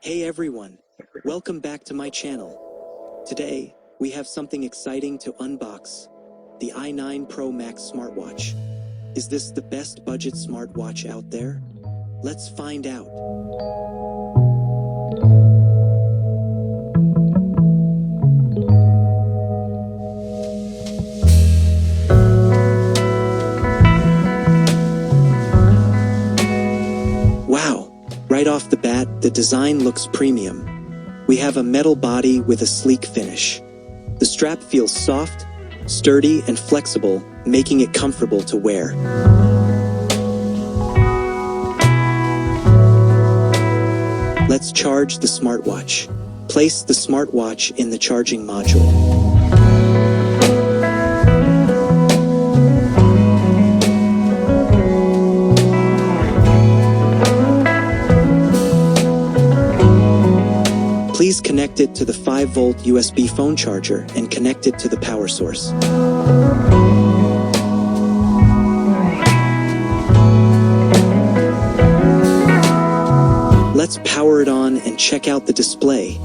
Hey everyone, welcome back to my channel. Today, we have something exciting to unbox. The i9 Pro Max Smartwatch. Is this the best budget smartwatch out there? Let's find out. Wow! Right off the bat, the design looks premium. We have a metal body with a sleek finish. The strap feels soft, sturdy, and flexible, making it comfortable to wear. Let's charge the smartwatch. Place the smartwatch in the charging module. Please connect it to the 5-volt USB phone charger and connect it to the power source. Let's power it on and check out the display.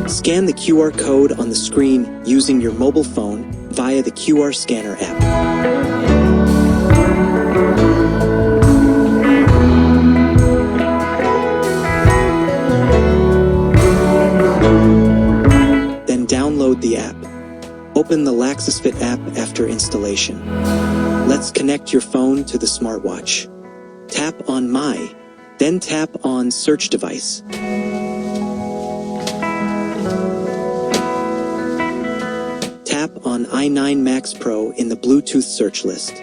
Scan the QR code on the screen using your mobile phone via the QR scanner app. Then download the app. Open the LaxisFit app after installation. Let's connect your phone to the smartwatch. Tap on My, then tap on Search Device. Tap on i9 Max Pro in the Bluetooth search list.